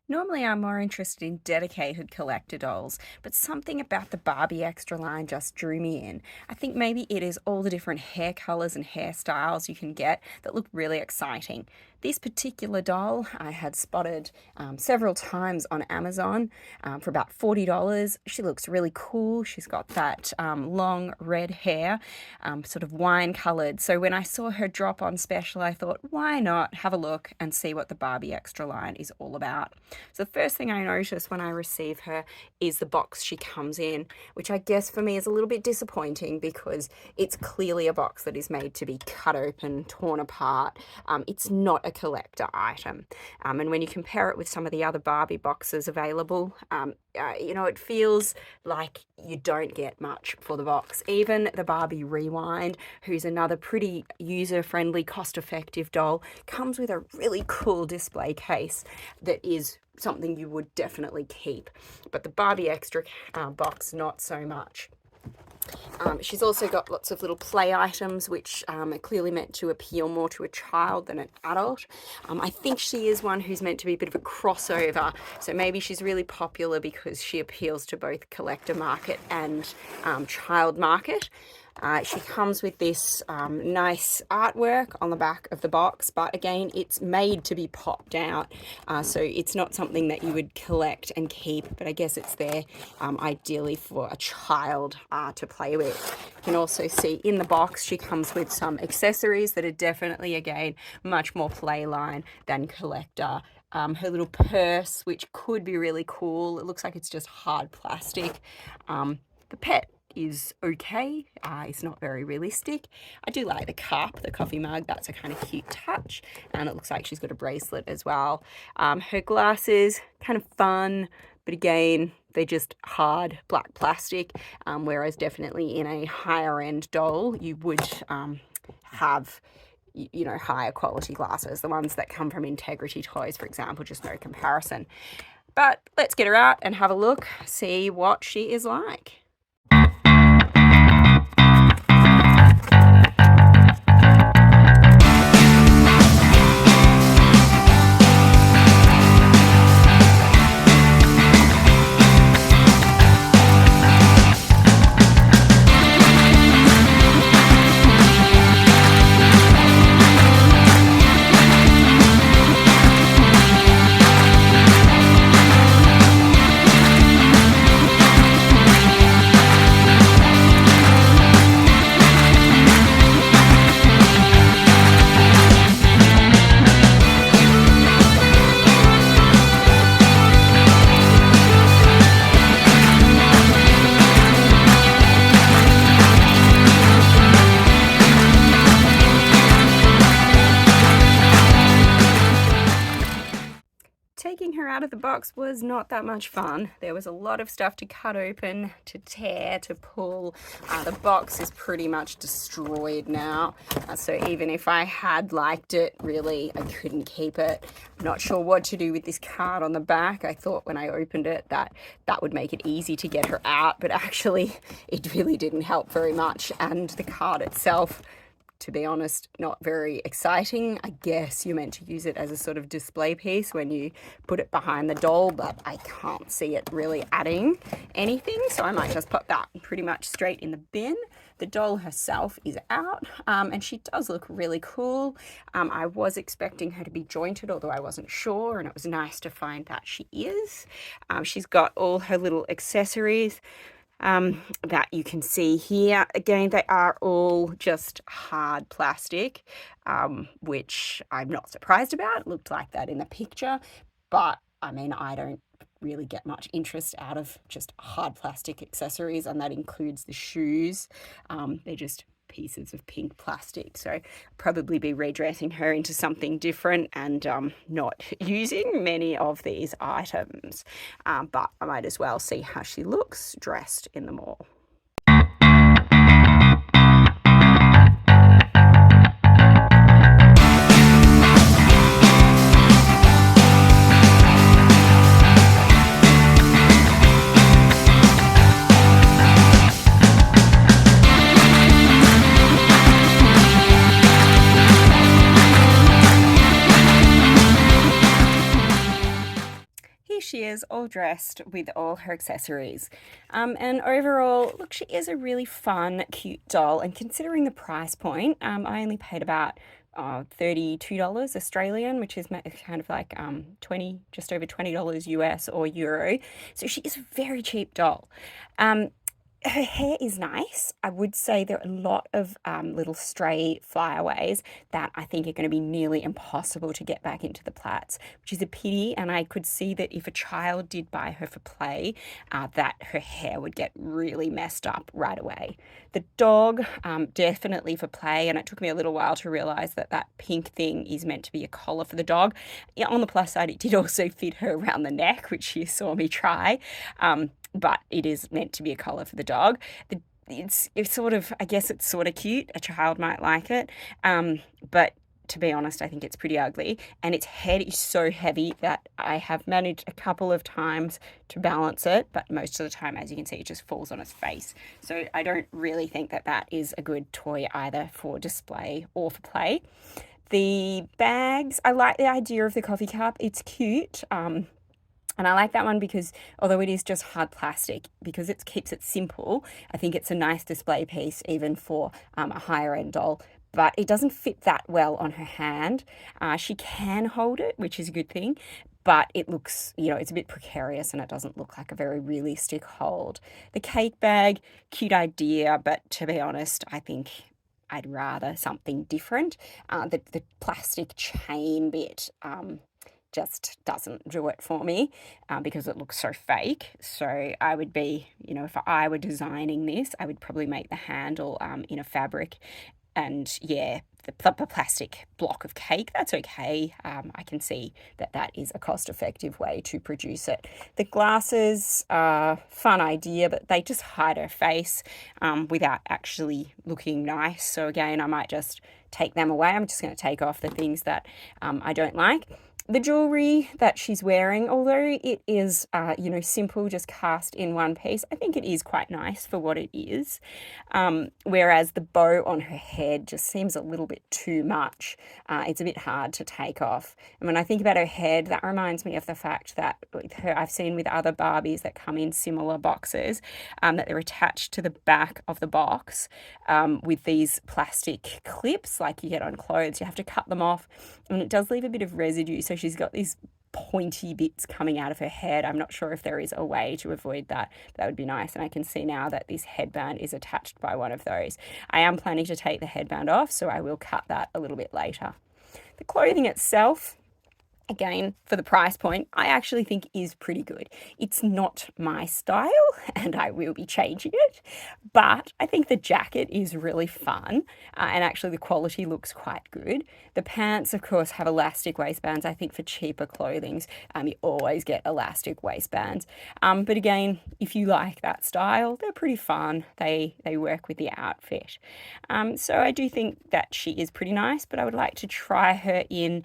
Normally, I'm more interested in dedicated collector dolls, but something about the Barbie Extra line just drew me in. I think maybe it is all the different hair colors and hairstyles you can get that look really exciting. This particular doll I had spotted several times on Amazon for about $40. She looks really cool. She's got that long red hair, sort of wine colored. So when I saw her drop on special, I thought, why not have a look and see what the Barbie Extra line is all about? So the first thing I notice when I receive her is the box she comes in, which I guess for me is a little bit disappointing because it's clearly a box that is made to be cut open, torn apart. It's not a collector item. And when you compare it with some of the other Barbie boxes available, it feels like you don't get much for the box. Even the Barbie Rewind, who's another pretty user-friendly, cost-effective doll, comes with a really cool display case that is something you would definitely keep. But the Barbie Extra box, not so much. She's also got lots of little play items which are clearly meant to appeal more to a child than an adult. I think she is one who's meant to be a bit of a crossover, so maybe she's really popular because she appeals to both collector market and child market. She comes with this nice artwork on the back of the box, but again, it's made to be popped out, so it's not something that you would collect and keep, but I guess it's there ideally for a child to play with. You can also see in the box she comes with some accessories that are definitely, again, much more play line than collector. Her little purse, which could be really cool. It looks like it's just hard plastic. The pet is okay. It's not very realistic. I do like the cup, the coffee mug. That's a kind of cute touch. And it looks like she's got a bracelet as well. Her glasses, kind of fun, but again, they're just hard black plastic. Whereas definitely in a higher end doll, you would have higher quality glasses. The ones that come from Integrity Toys, for example, just no comparison. But let's get her out and have a look, see what she is like. Taking her out of the box was not that much fun. There was a lot of stuff to cut open, to tear, to pull. The box is pretty much destroyed now. So even if I had liked it, really, I couldn't keep it. I'm not sure what to do with this card on the back. I thought when I opened it that would make it easy to get her out, but actually it really didn't help very much. And the card itself, to be honest, not very exciting. I guess you're meant to use it as a sort of display piece when you put it behind the doll, but I can't see it really adding anything, so I might just put that pretty much straight in the bin. The doll herself is out, and she does look really cool. I was expecting her to be jointed, although I wasn't sure, and it was nice to find that she is. She's got all her little accessories that you can see here. Again, they are all just hard plastic, which I'm not surprised about. It looked like that in the picture, but I mean, I don't really get much interest out of just hard plastic accessories, and that includes the shoes. They're just pieces of pink plastic, so probably be redressing her into something different and not using many of these items, but I might as well see how she looks dressed in them all. is all dressed with all her accessories. And overall, look, she is a really fun, cute doll. And considering the price point, I only paid about $32 Australian, which is kind of like 20, just over $20 US or euro. So she is a very cheap doll. Um, her hair is nice. I would say there are a lot of little stray flyaways that I think are going to be nearly impossible to get back into the plaits, which is a pity. And I could see that if a child did buy her for play, that her hair would get really messed up right away. The dog, definitely for play, and it took me a little while to realize that that pink thing is meant to be a collar for the dog. Yeah, on the plus side, it did also fit her around the neck, which you saw me try. But it is meant to be a collar for the dog. It's sort of, I guess it's sort of cute. A child might like it. But to be honest, I think it's pretty ugly. And its head is so heavy that I have managed a couple of times to balance it, but most of the time, as you can see, it just falls on its face. So I don't really think that that is a good toy either for display or for play. The bags, I like the idea of the coffee cup. It's cute. And I like that one because although it is just hard plastic, because it keeps it simple, I think it's a nice display piece even for a higher end doll. But it doesn't fit that well on her hand. She can hold it, which is a good thing, but it looks, it's a bit precarious and it doesn't look like a very realistic hold. The cake bag, cute idea, but to be honest, I think I'd rather something different. The plastic chain bit just doesn't do it for me because it looks so fake. So I would be, if I were designing this, I would probably make the handle in a fabric. And yeah, the plastic block of cake, that's okay. I can see that that is a cost-effective way to produce it. The glasses are fun idea, but they just hide her face without actually looking nice. So again, I might just take them away. I'm just going to take off the things that I don't like. The jewelry that she's wearing, although it is, simple, just cast in one piece, I think it is quite nice for what it is. Whereas the bow on her head just seems a little bit too much. It's a bit hard to take off. And when I think about her head, that reminds me of the fact that with her, I've seen with other Barbies that come in similar boxes, that they're attached to the back of the box with these plastic clips like you get on clothes. You have to cut them off, and it does leave a bit of residue. So she's got these pointy bits coming out of her head. I'm not sure if there is a way to avoid that. That would be nice. And I can see now that this headband is attached by one of those. I am planning to take the headband off, so I will cut that a little bit later. The clothing itself, again, for the price point, I actually think is pretty good. It's not my style, and I will be changing it, but I think the jacket is really fun, and actually the quality looks quite good. The pants, of course, have elastic waistbands. I think for cheaper clothings, you always get elastic waistbands. But again, if you like that style, they're pretty fun. They work with the outfit. So I do think that she is pretty nice, but I would like to try her in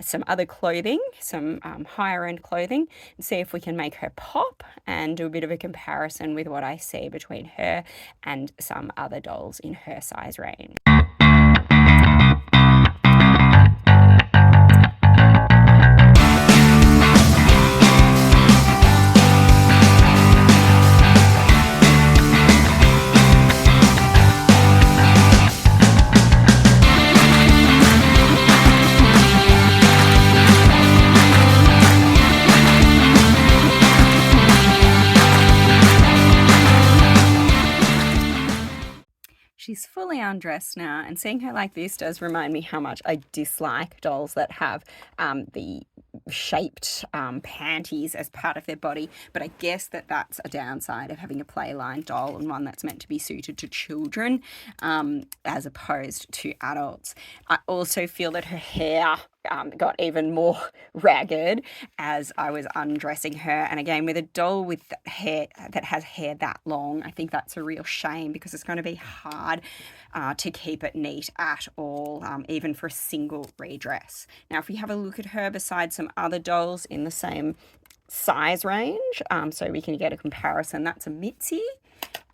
some other clothing, some higher end clothing, and see if we can make her pop and do a bit of a comparison with what I see between her and some other dolls in her size range. She's fully undressed now, and seeing her like this does remind me how much I dislike dolls that have the shaped panties as part of their body. But I guess that that's a downside of having a playline doll and one that's meant to be suited to children as opposed to adults. I also feel that her hair got even more ragged as I was undressing her. And again, with a doll with hair that has hair that long, I think that's a real shame because it's going to be hard to keep it neat at all, even for a single redress. Now, if we have a look at her beside some other dolls in the same size range, so we can get a comparison, that's a Mizi.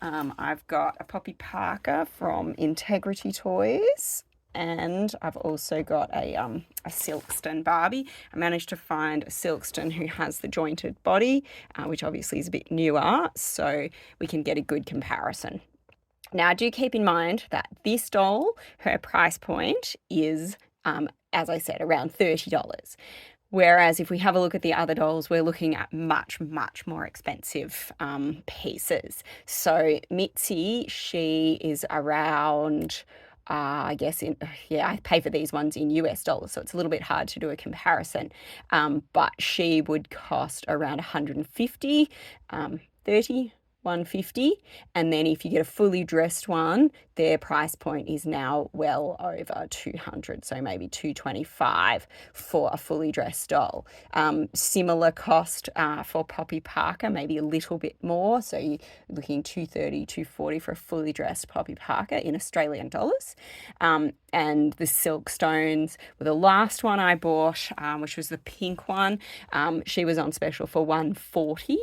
I've got a Poppy Parker from Integrity Toys. And I've also got a Silkstone Barbie. I managed to find a Silkstone who has the jointed body, which obviously is a bit newer, so we can get a good comparison. Now, do keep in mind that this doll, her price point is, as I said, around $30. Whereas if we have a look at the other dolls, we're looking at much, much more expensive pieces. So Mitzi, she is around, I guess, yeah, I pay for these ones in US dollars, so it's a little bit hard to do a comparison. But she would cost around 150, 30, 150. And then if you get a fully dressed one, their price point is now well over 200, so maybe 225 for a fully dressed doll. Similar cost for Poppy Parker, maybe a little bit more, so you're looking 230, 240 for a fully dressed Poppy Parker in Australian dollars. And the Silkstones were the last one I bought, which was the pink one. She was on special for 140,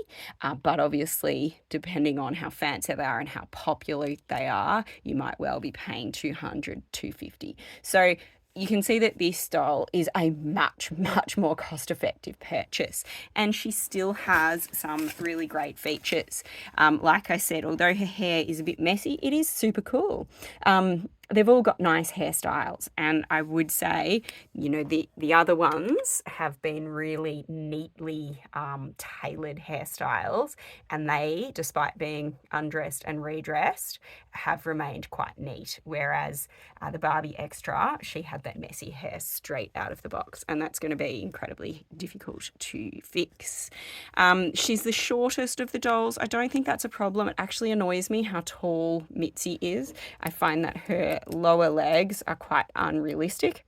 but obviously depending on how fancy they are and how popular they are, you might well be paying 200, 250. So you can see that this doll is a much, much more cost-effective purchase, and she still has some really great features. Like I said, although her hair is a bit messy, it is super cool. They've all got nice hairstyles, and I would say, you know, the other ones have been really neatly tailored hairstyles, and they, despite being undressed and redressed, have remained quite neat. Whereas the Barbie Extra, she had that messy hair straight out of the box, and that's going to be incredibly difficult to fix. She's the shortest of the dolls. I don't think that's a problem. It actually annoys me how tall Mitzi is. I find that her lower legs are quite unrealistic.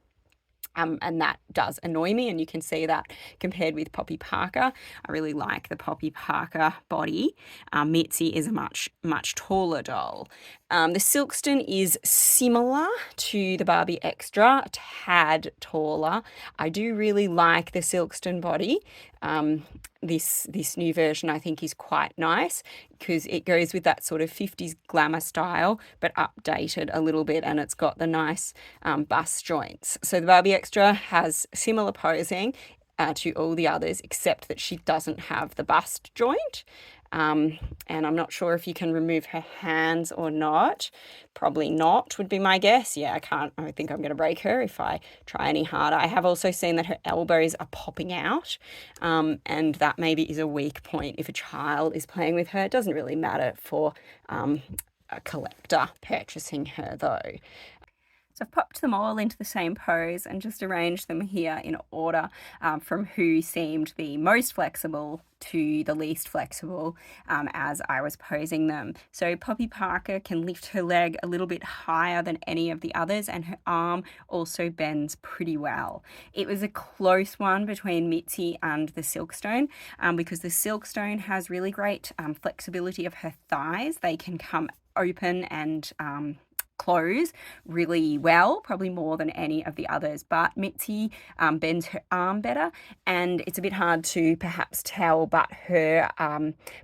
And that does annoy me, and you can see that compared with Poppy Parker. I really like the Poppy Parker body. Mitzi is a much, much taller doll. The Silkstone is similar to the Barbie Extra, a tad taller. I do really like the Silkstone body. This new version I think is quite nice because it goes with that sort of 50s glamour style, but updated a little bit, and it's got the nice bust joints. So the Barbie Extra has similar posing to all the others, except that she doesn't have the bust joint. And I'm not sure if you can remove her hands or not. Probably not, would be my guess. Yeah, I think I'm going to break her if I try any harder. I have also seen that her elbows are popping out, and that maybe is a weak point if a child is playing with her. It doesn't really matter for a collector purchasing her though. So I've popped them all into the same pose and just arranged them here in order from who seemed the most flexible to the least flexible as I was posing them. So Poppy Parker can lift her leg a little bit higher than any of the others, and her arm also bends pretty well. It was a close one between Mitzi and the Silkstone because the Silkstone has really great flexibility of her thighs. They can come open and close really well, probably more than any of the others, but Mitzi bends her arm better, and it's a bit hard to perhaps tell, but her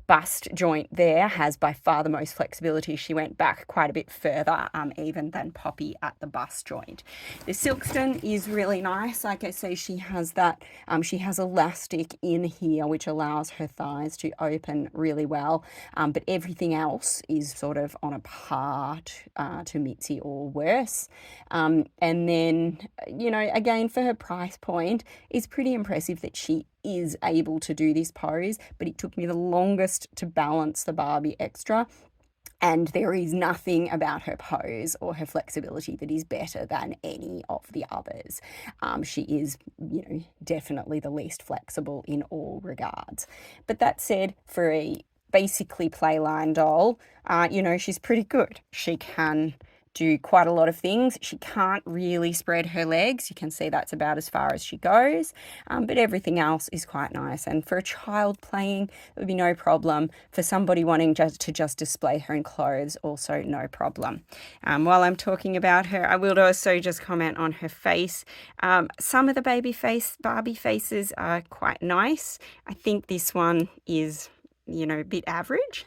bust joint there has by far the most flexibility. She went back quite a bit further even than Poppy at the bust joint. The Silkstone is really nice. Like I say, she has that, she has elastic in here which allows her thighs to open really well, but everything else is sort of on a par to Mitzi or worse. And then, you know, again, for her price point, it's pretty impressive that she is able to do this pose, but it took me the longest to balance the Barbie Extra. And there is nothing about her pose or her flexibility that is better than any of the others. She is, you know, definitely the least flexible in all regards. But that said, for a basically playline doll, you know, she's pretty good. She can do quite a lot of things. She can't really spread her legs. You can see that's about as far as she goes, but everything else is quite nice. And for a child playing, it would be no problem. For somebody wanting to just display her in clothes, also no problem. While I'm talking about her, I will also just comment on her face. Some of the Barbie faces are quite nice. I think this one is a bit average.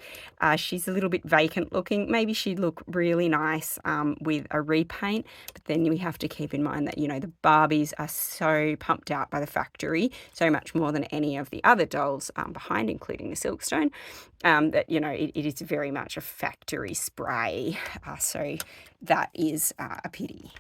She's a little bit vacant looking. Maybe she'd look really nice with a repaint, but then we have to keep in mind that, the Barbies are so pumped out by the factory, so much more than any of the other dolls behind, including the Silkstone, that, it is very much a factory spray. So that is a pity.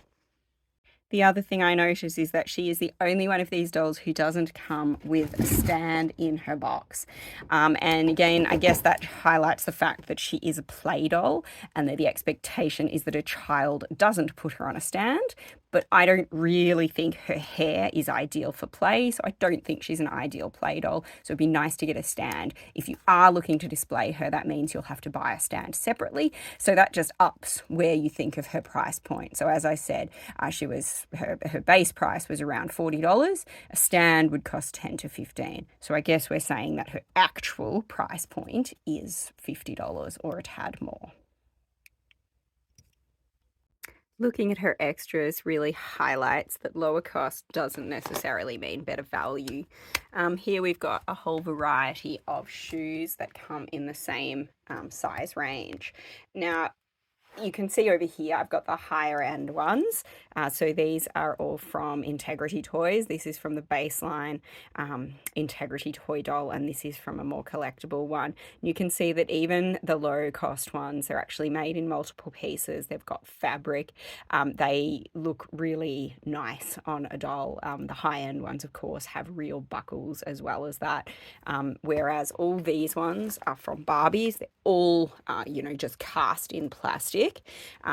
The other thing I notice is that she is the only one of these dolls who doesn't come with a stand in her box. And again, I guess that highlights the fact that she is a play doll and that the expectation is that a child doesn't put her on a stand. But I don't really think her hair is ideal for play, so I don't think she's an ideal play doll. So it'd be nice to get a stand. If you are looking to display her, that means you'll have to buy a stand separately. So that just ups where you think of her price point. So as I said, her base price was around $40. A stand would cost $10 to $15. So I guess we're saying that her actual price point is $50 or a tad more. Looking at her extras really highlights that lower cost doesn't necessarily mean better value. Here we've got a whole variety of shoes that come in the same size range. Now, you can see over here I've got the higher end ones. So these are all from Integrity Toys. This is from the baseline Integrity Toy doll, and this is from a more collectible one. You can see that even the low cost ones are actually made in multiple pieces. They've got fabric. They look really nice on a doll. The high end ones, of course, have real buckles as well as that. Whereas all these ones are from Barbies. They're all, just cast in plastic.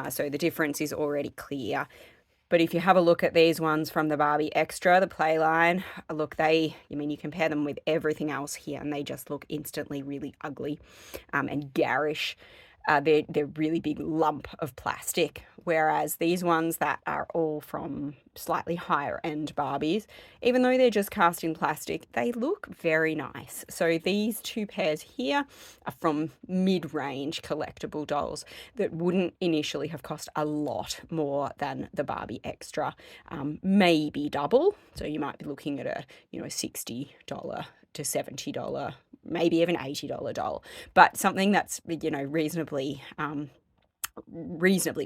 So the difference is already clear. But if you have a look at these ones from the Barbie Extra, the play line, look, you compare them with everything else here and they just look instantly really ugly and garish. They're really big lump of plastic, whereas these ones that are all from slightly higher end Barbies, even though they're just cast in plastic, they look very nice. So these two pairs here are from mid-range collectible dolls that wouldn't initially have cost a lot more than the Barbie Extra, maybe double. So you might be looking at a $60 to $70, maybe even $80 doll, but something that's reasonably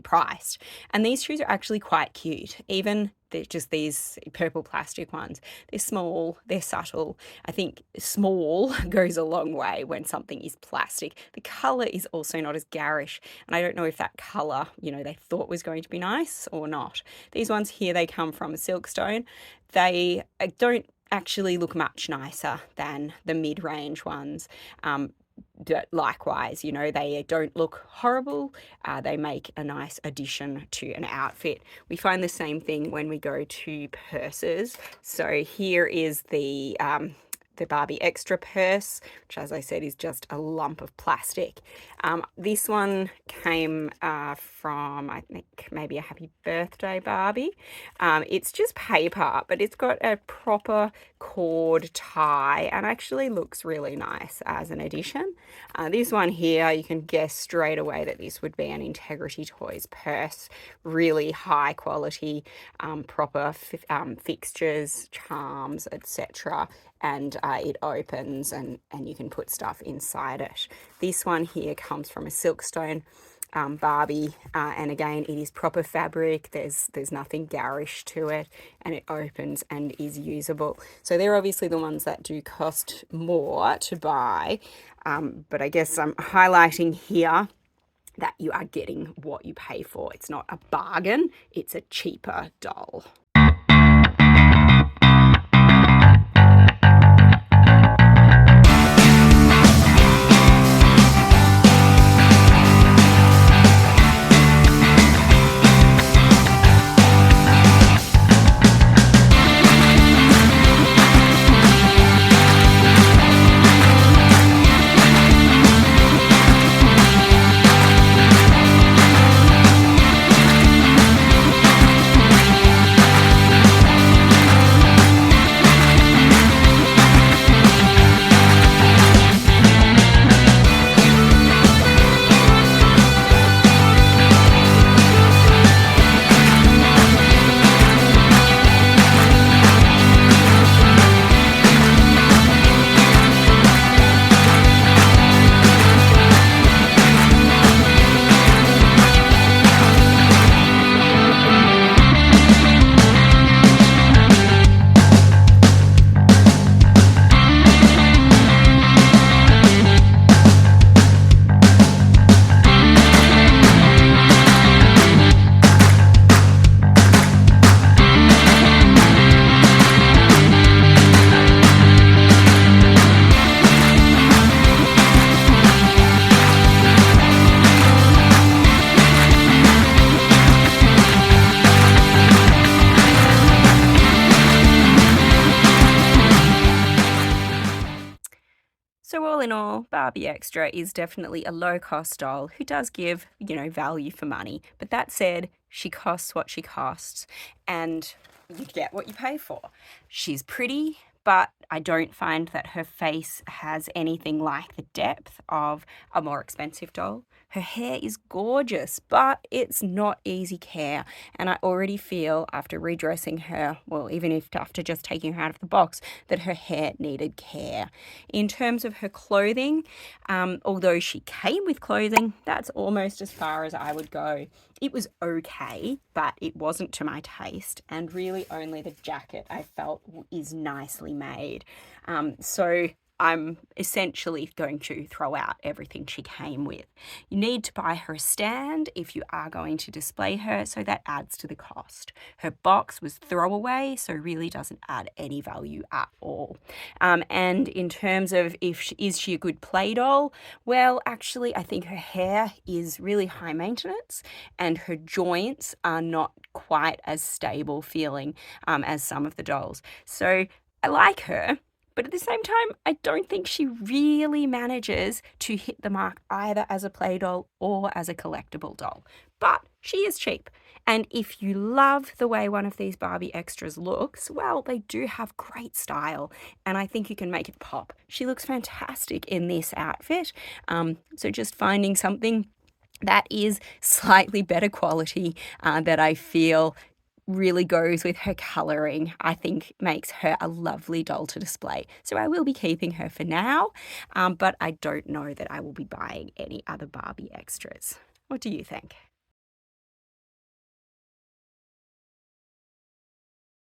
priced. And these shoes are actually quite cute. Even they're just these purple plastic ones. They're small, they're subtle. I think small goes a long way when something is plastic. The color is also not as garish, and I don't know if that color, they thought was going to be nice or not. These ones here, they come from a Silkstone. They don't actually look much nicer than the mid-range ones. Likewise, they don't look horrible. They make a nice addition to an outfit. We find the same thing when we go to purses. So here is the Barbie Extra purse, which, as I said, is just a lump of plastic. This one came from, I think, maybe a Happy Birthday Barbie. It's just paper, but it's got a proper cord tie and actually looks really nice as an addition. This one here, you can guess straight away that this would be an Integrity Toys purse. Really high quality, proper fixtures, charms, etc. And it opens and you can put stuff inside it. This one here comes from a Silkstone Barbie, and again, it is proper fabric. There's nothing garish to it, and it opens and is usable. So they're obviously the ones that do cost more to buy, but I guess I'm highlighting here that you are getting what you pay for. It's not a bargain, it's a cheaper doll. all in all, Barbie Extra is definitely a low-cost doll who does give, value for money. But that said, she costs what she costs, and you get what you pay for. She's pretty, but I don't find that her face has anything like the depth of a more expensive doll. Her hair is gorgeous, but it's not easy care. And I already feel after redressing her, well, even if after just taking her out of the box, that her hair needed care. In terms of her clothing, although she came with clothing, that's almost as far as I would go. It was okay, but it wasn't to my taste, and really only the jacket I felt is nicely made. So I'm essentially going to throw out everything she came with. You need to buy her a stand if you are going to display her, so that adds to the cost. Her box was throwaway, so really doesn't add any value at all. And in terms of is she a good play doll? Well, actually, I think her hair is really high maintenance, and her joints are not quite as stable feeling as some of the dolls. So I like her. But at the same time, I don't think she really manages to hit the mark either as a play doll or as a collectible doll. But she is cheap. And if you love the way one of these Barbie Extras looks, well, they do have great style. And I think you can make it pop. She looks fantastic in this outfit. So just finding something that is slightly better quality that I feel really goes with her colouring, I think makes her a lovely doll to display. So I will be keeping her for now, but I don't know that I will be buying any other Barbie Extras. What do you think?